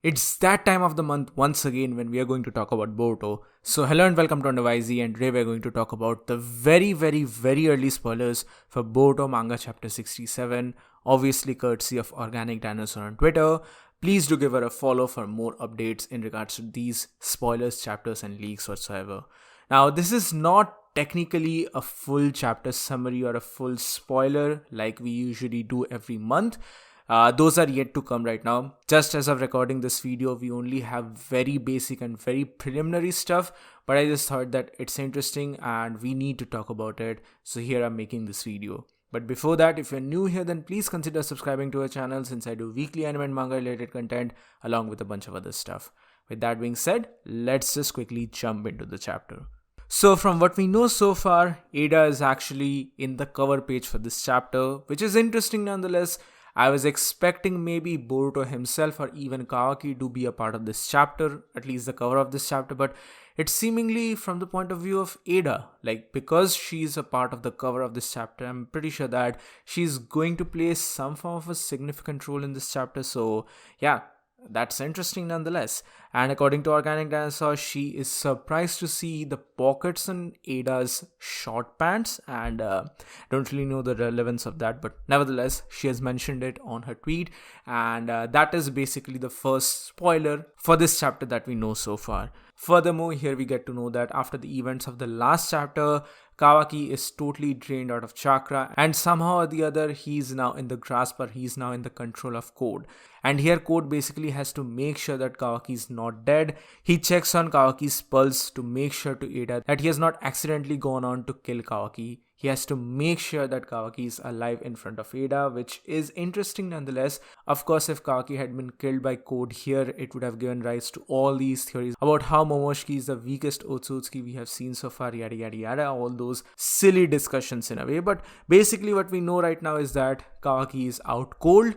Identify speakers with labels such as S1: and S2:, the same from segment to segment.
S1: It's that time of the month once again when we are going to talk about Boruto. So hello and welcome to WhyZ, and today we are going to talk about the very early spoilers for Boruto manga chapter 67, obviously courtesy of Organic Dinosaur on Twitter. Please do give her a follow for more updates in regards to these spoilers, chapters and leaks whatsoever. Now this is not technically a full chapter summary or a full spoiler like we usually do every month. Those are yet to come right now. Just as of recording this video, we only have very basic and very preliminary stuff, but I just thought that it's interesting and we need to talk about it. So here I'm making this video. But before that, if you're new here, then please consider subscribing to our channel since I do weekly anime and manga related content along with a bunch of other stuff. With that being said, let's just quickly jump into the chapter. So from what we know so far, Ada is actually in the cover page for this chapter, which is interesting nonetheless. I was expecting maybe Boruto himself or even Kawaki to be a part of this chapter, at least the cover of this chapter, but it's seemingly from the point of view of Ada. Like, because she's a part of the cover of this chapter, I'm pretty sure that she's going to play some form of a significant role in this chapter. So yeah, that's interesting nonetheless. And according to Organic Dinosaur, she is surprised to see the pockets on Ada's short pants, and don't really know the relevance of that, but nevertheless she has mentioned it on her tweet, and that is basically the first spoiler for this chapter that we know so far. Furthermore, here we get to know that after the events of the last chapter, Kawaki is totally drained out of chakra, and somehow or the other he's now in the grasp, or he's now in the control of Code. And here Code basically has to make sure that Kawaki is not dead. He checks on Kawaki's pulse to make sure to Ada that he has not accidentally gone on to kill Kawaki. He has to make sure that Kawaki is alive in front of Ada, which is interesting nonetheless. Of course, if Kawaki had been killed by Code here, it would have given rise to all these theories about how Momoshiki is the weakest Otsutsuki we have seen so far, yada yada yada, all those silly discussions in a way. But basically what we know right now is that Kawaki is out cold,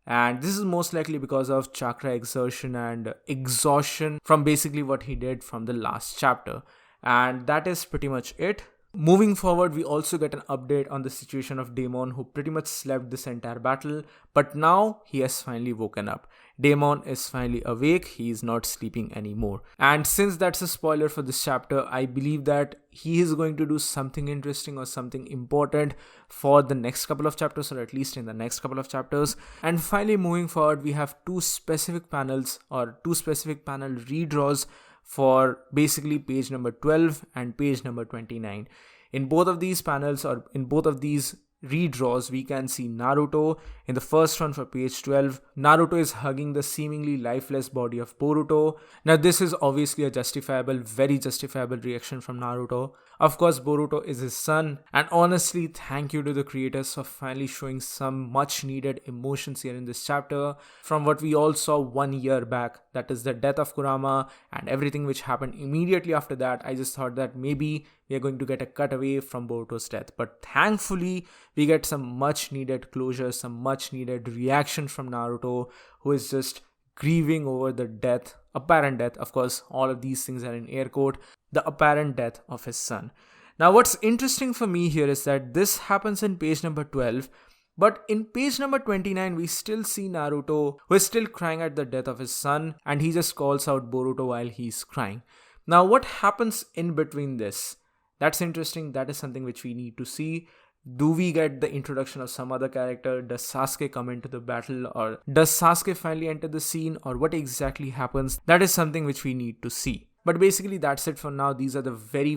S1: and this is most likely because of chakra exertion and exhaustion from basically what he did from the last chapter. And that is pretty much it. Moving forward, we also get an update on the situation of Daemon, who pretty much slept this entire battle, but now he has finally woken up. Daemon is finally awake, he is not sleeping anymore. And since that's a spoiler for this chapter, I believe that he is going to do something interesting or something important for the next couple of chapters, or at least in the next couple of chapters. And finally, moving forward, we have two specific panels or two specific panel redraws for basically page number 12 and page number 29. In both of these panels, or in both of these redraws, we can see Naruto. In the first one for page 12, Naruto is hugging the seemingly lifeless body of Boruto. Now this is obviously a very justifiable reaction from Naruto. Of course, Boruto is his son, and honestly, thank you to the creators for finally showing some much needed emotions here in this chapter from what we all saw 1 year back, that is the death of Kurama and everything which happened immediately after that. I just thought that maybe we are going to get a cutaway from Boruto's death, but thankfully we get some much needed closure, some much needed reaction from Naruto, who is just grieving over the apparent death, of course all of these things are in air quote, the apparent death of his son. Now what's interesting for me here is that this happens in page number 12, but in page number 29 we still see Naruto, who is still crying at the death of his son, and he just calls out Boruto while he's crying. Now what happens in between this? That's interesting. That is something which we need to see. Do we get the introduction of some other character? Does Sasuke come into the battle, or does Sasuke finally enter the scene, or what exactly happens? That is something which we need to see. But basically that's it for now. These are the very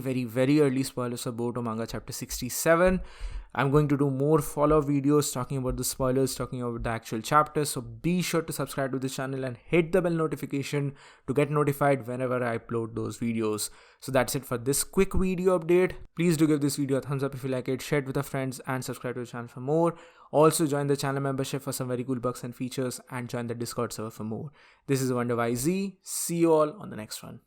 S1: early spoilers of Boruto manga chapter 67. I'm going to do more follow-up videos talking about the spoilers, talking about the actual chapters. So be sure to subscribe to the channel and hit the bell notification to get notified whenever I upload those videos. So that's it for this quick video update. Please do give this video a thumbs up if you like it, share it with your friends, and subscribe to the channel for more. Also join the channel membership for some very cool perks and features, and join the Discord server for more. This is WhyZ. See you all on the next one.